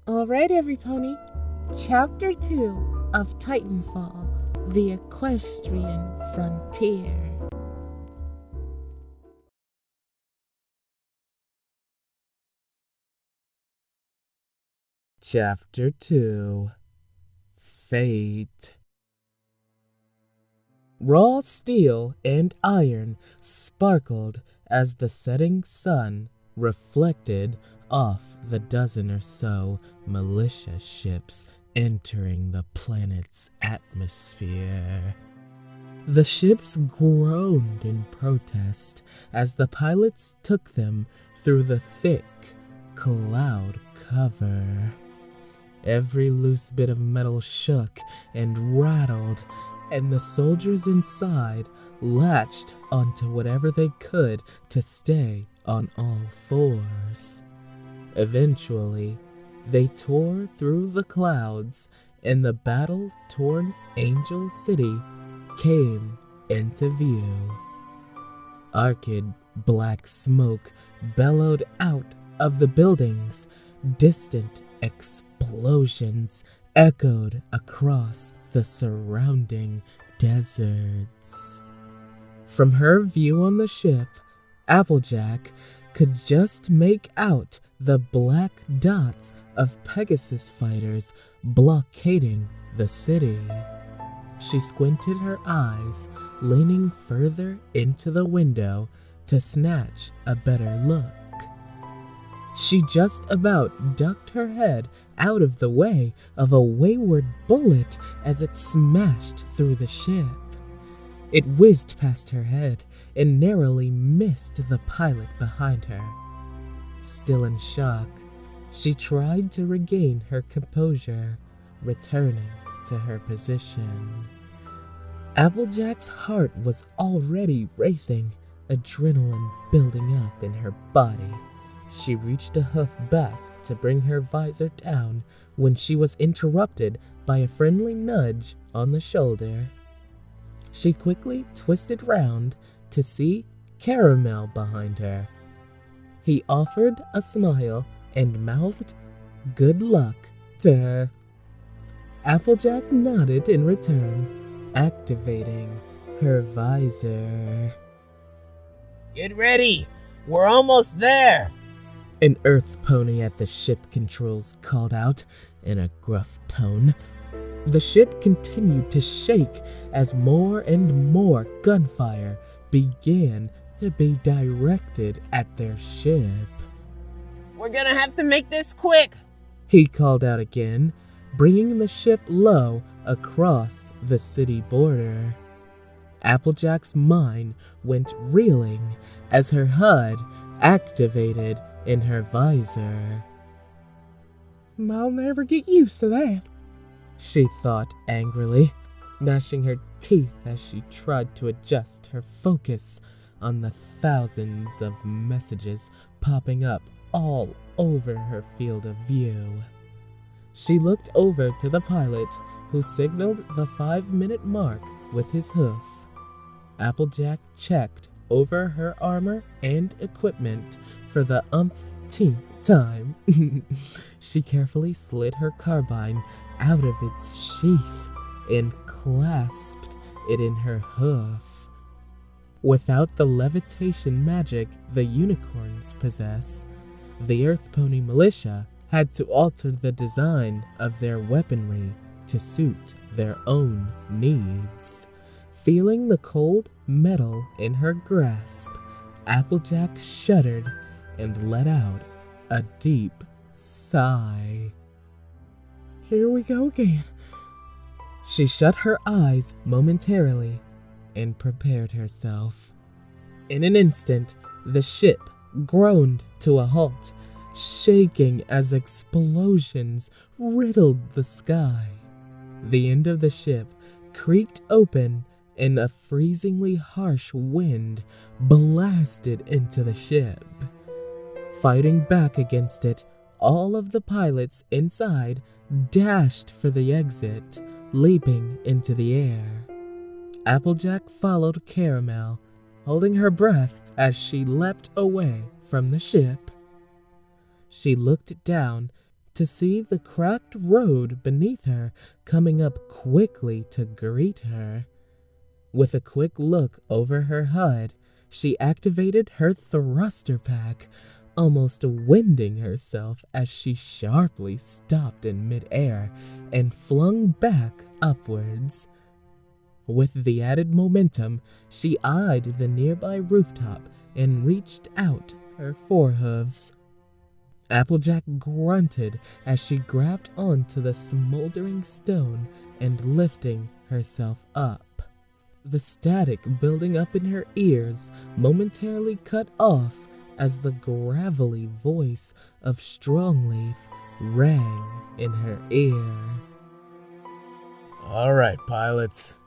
Alright, every pony. Chapter 2 of Titanfall, the Equestrian Frontier. Chapter 2 Fate. Raw steel and iron sparkled as the setting sun reflected off the dozen or so militia ships entering the planet's atmosphere. The ships groaned in protest as the pilots took them through the thick cloud cover. Every loose bit of metal shook and rattled, and the soldiers inside latched onto whatever they could to stay on all fours. Eventually, they tore through the clouds, and the battle-torn Angel City came into view. Arcid black smoke bellowed out of the buildings. Distant explosions echoed across the surrounding deserts. From her view on the ship, Applejack could just make out the black dots of Pegasus fighters blockading the city. She squinted her eyes, leaning further into the window to snatch a better look. She just about ducked her head out of the way of a wayward bullet as it smashed through the ship. It whizzed past her head and narrowly missed the pilot behind her. Still in shock, she tried to regain her composure, returning to her position. Applejack's heart was already racing, adrenaline building up in her body. She reached a hoof back to bring her visor down when she was interrupted by a friendly nudge on the shoulder. She quickly twisted round to see Caramel behind her. He offered a smile and mouthed good luck to her. Applejack nodded in return, activating her visor. Get ready! We're almost there! An Earth Pony at the ship controls called out in a gruff tone. The ship continued to shake as more and more gunfire began to be directed at their ship. We're gonna have to make this quick! He called out again, bringing the ship low across the city border. Applejack's mind went reeling as her HUD activated in her visor. I'll never get used to that, she thought angrily, gnashing her teeth as she tried to adjust her focus on the thousands of messages popping up all over her field of view. She looked over to the pilot, who signaled the 5-minute mark with his hoof. Applejack checked over her armor and equipment for the umpteenth time. She carefully slid her carbine out of its sheath and clasped it in her hoof. Without the levitation magic the unicorns possess, the Earth Pony Militia had to alter the design of their weaponry to suit their own needs. Feeling the cold metal in her grasp, Applejack shuddered and let out a deep sigh. Here we go again. She shut her eyes momentarily and prepared herself. In an instant, the ship groaned to a halt, shaking as explosions riddled the sky. The end of the ship creaked open and a freezingly harsh wind blasted into the ship. Fighting back against it, all of the pilots inside dashed for the exit, leaping into the air. Applejack followed Caramel, holding her breath as she leapt away from the ship. She looked down to see the cracked road beneath her coming up quickly to greet her. With a quick look over her HUD, she activated her thruster pack, almost winding herself as she sharply stopped in midair and flung back upwards. With the added momentum, she eyed the nearby rooftop and reached out her forehooves. Applejack grunted as she grabbed onto the smoldering stone and lifting herself up. The static building up in her ears momentarily cut off as the gravelly voice of Strongleaf rang in her ear. All right, pilots.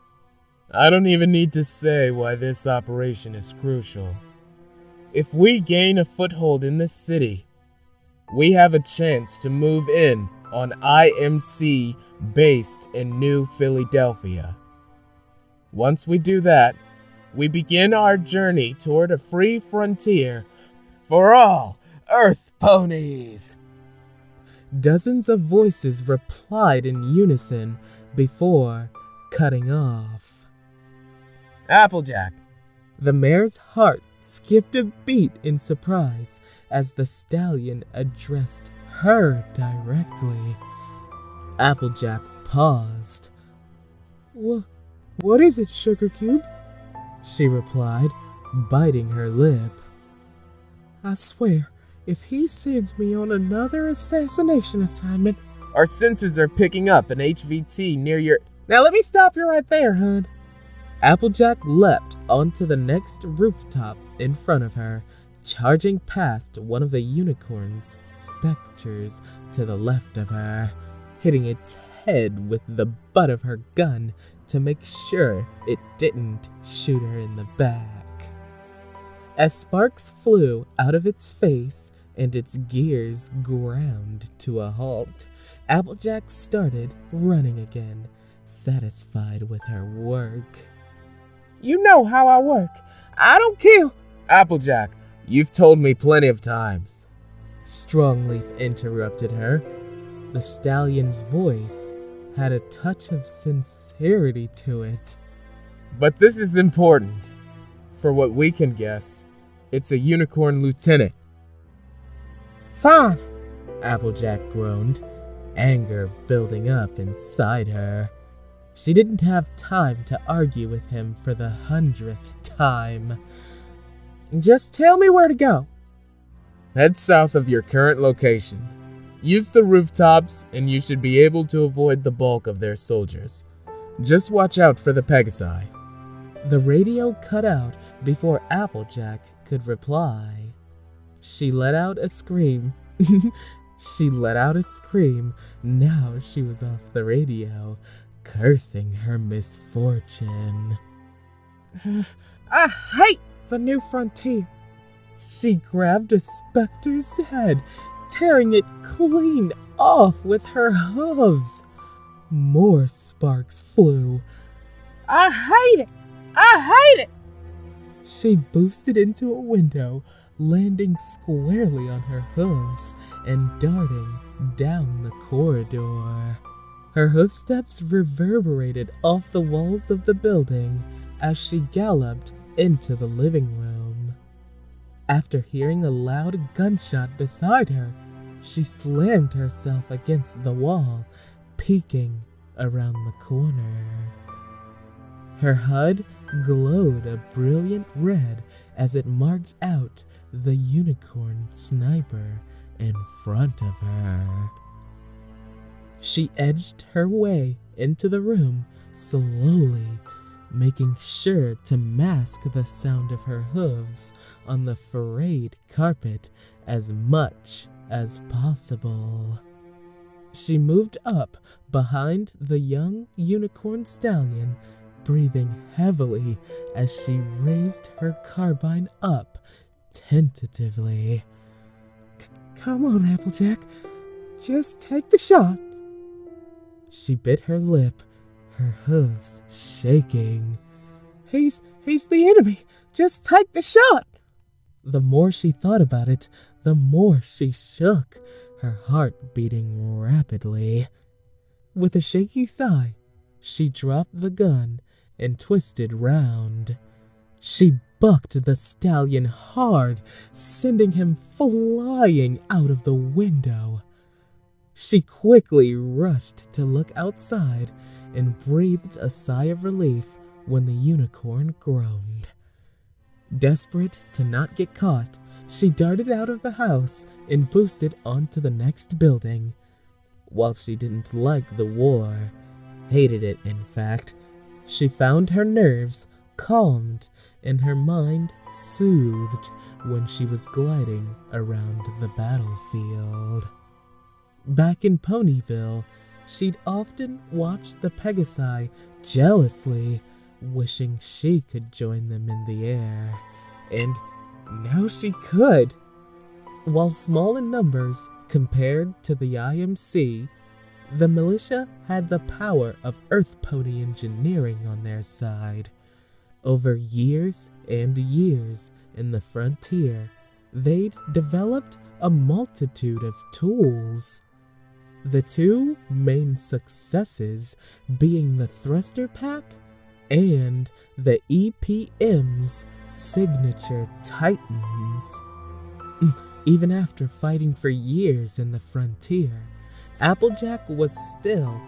I don't even need to say why this operation is crucial. If we gain a foothold in this city, we have a chance to move in on IMC based in New Philadelphia. Once we do that, we begin our journey toward a free frontier for all Earth Ponies. Dozens of voices replied in unison before cutting off. Applejack. The mare's heart skipped a beat in surprise as the stallion addressed her directly. Applejack paused. What is it, Sugar Cube? She replied, biting her lip. I swear, if he sends me on another assassination assignment... Our sensors are picking up an HVT near your... Now let me stop you right there, hon. Applejack leapt onto the next rooftop in front of her, charging past one of the unicorn's specters to the left of her, hitting its head with the butt of her gun to make sure it didn't shoot her in the back. As sparks flew out of its face and its gears ground to a halt, Applejack started running again, satisfied with her work. You know how I work. I don't kill. Applejack, you've told me plenty of times. Strongleaf interrupted her. The stallion's voice had a touch of sincerity to it. But this is important. For what we can guess, it's a unicorn lieutenant. Fine, Applejack groaned, anger building up inside her. She didn't have time to argue with him for the 100th time. Just tell me where to go. Head south of your current location. Use the rooftops and you should be able to avoid the bulk of their soldiers. Just watch out for the Pegasi. The radio cut out before Applejack could reply. She let out a scream. Now she was off the radio, cursing her misfortune. I hate the new frontier. She grabbed a specter's head, tearing it clean off with her hooves. More sparks flew. I hate it! I hate it! She boosted into a window, landing squarely on her hooves and darting down the corridor. Her hoofsteps reverberated off the walls of the building as she galloped into the living room. After hearing a loud gunshot beside her, she slammed herself against the wall, peeking around the corner. Her HUD glowed a brilliant red as it marked out the unicorn sniper in front of her. She edged her way into the room slowly, making sure to mask the sound of her hooves on the frayed carpet as much as possible. She moved up behind the young unicorn stallion, breathing heavily as she raised her carbine up tentatively. Come on, Applejack. Just take the shot. She bit her lip, her hooves shaking. He's the enemy. Just take the shot. The more she thought about it, the more she shook, her heart beating rapidly. With a shaky sigh, she dropped the gun and twisted round. She bucked the stallion hard, sending him flying out of the window. She quickly rushed to look outside and breathed a sigh of relief when the unicorn groaned. Desperate to not get caught, she darted out of the house and boosted onto the next building. While she didn't like the war, hated it in fact, she found her nerves calmed and her mind soothed when she was gliding around the battlefield. Back in Ponyville, she'd often watch the Pegasi jealously, wishing she could join them in the air. And now she could. While small in numbers compared to the IMC, the militia had the power of Earth Pony engineering on their side. Over years and years in the frontier, they'd developed a multitude of tools. The two main successes being the thruster pack and the EPM's signature Titans. Even after fighting for years in the frontier, Applejack was still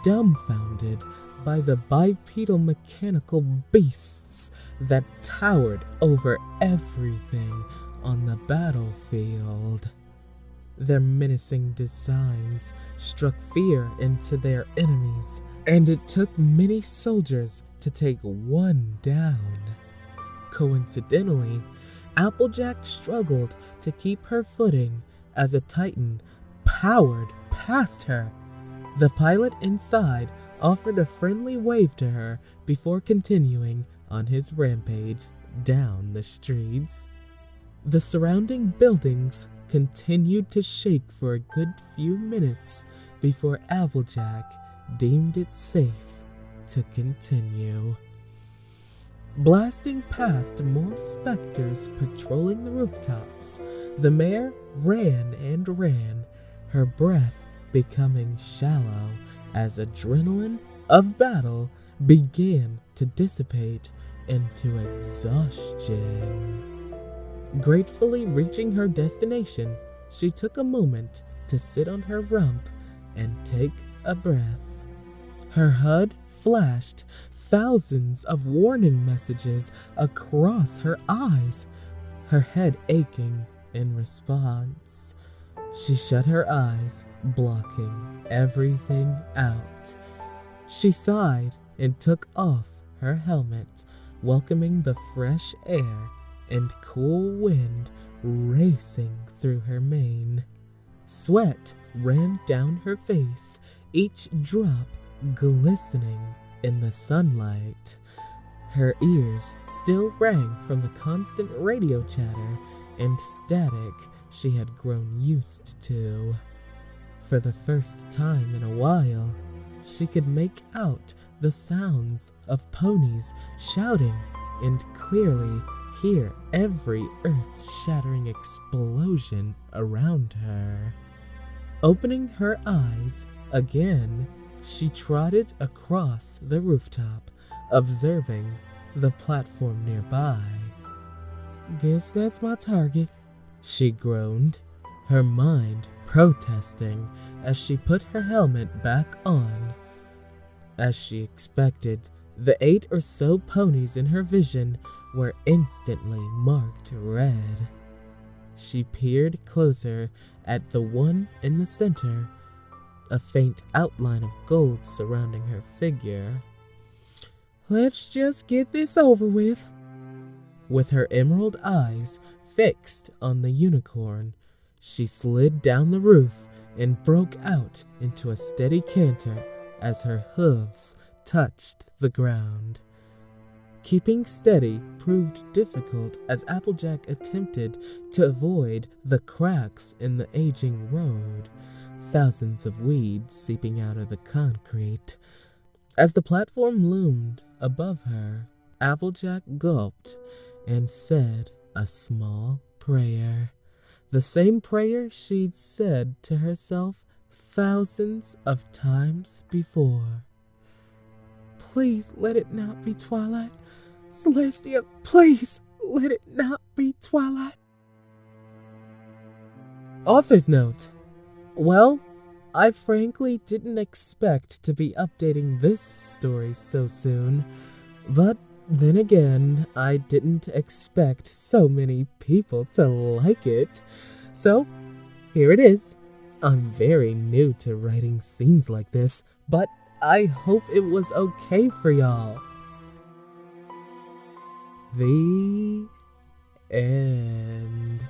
dumbfounded by the bipedal mechanical beasts that towered over everything on the battlefield. Their menacing designs struck fear into their enemies, and it took many soldiers to take one down. Coincidentally, Applejack struggled to keep her footing as a Titan powered past her. The pilot inside offered a friendly wave to her before continuing on his rampage down the streets. The surrounding buildings continued to shake for a good few minutes before Applejack deemed it safe to continue. Blasting past more specters patrolling the rooftops, the mare ran and ran, her breath becoming shallow as adrenaline of battle began to dissipate into exhaustion. Gratefully reaching her destination, she took a moment to sit on her rump and take a breath. Her HUD flashed thousands of warning messages across her eyes, her head aching in response. She shut her eyes, blocking everything out. She sighed and took off her helmet, welcoming the fresh air and cool wind racing through her mane. Sweat ran down her face, each drop glistening in the sunlight. Her ears still rang from the constant radio chatter and static she had grown used to. For the first time in a while, she could make out the sounds of ponies shouting and clearly hear every earth-shattering explosion around her. Opening her eyes again, she trotted across the rooftop, observing the platform nearby. "Guess that's my target," she groaned, her mind protesting as she put her helmet back on. As she expected, the 8 or so ponies in her vision were instantly marked red. She peered closer at the one in the center, a faint outline of gold surrounding her figure. "Let's just get this over with." With her emerald eyes fixed on the unicorn, she slid down the roof and broke out into a steady canter as her hooves touched the ground. Keeping steady proved difficult as Applejack attempted to avoid the cracks in the aging road, thousands of weeds seeping out of the concrete. As the platform loomed above her, Applejack gulped and said a small prayer. The same prayer she'd said to herself thousands of times before. Please let it not be twilight. Celestia, please let it not be twilight. Author's note. Well, I frankly didn't expect to be updating this story so soon, but then again, I didn't expect so many people to like it. So, here it is. I'm very new to writing scenes like this, but I hope it was okay for y'all. The end.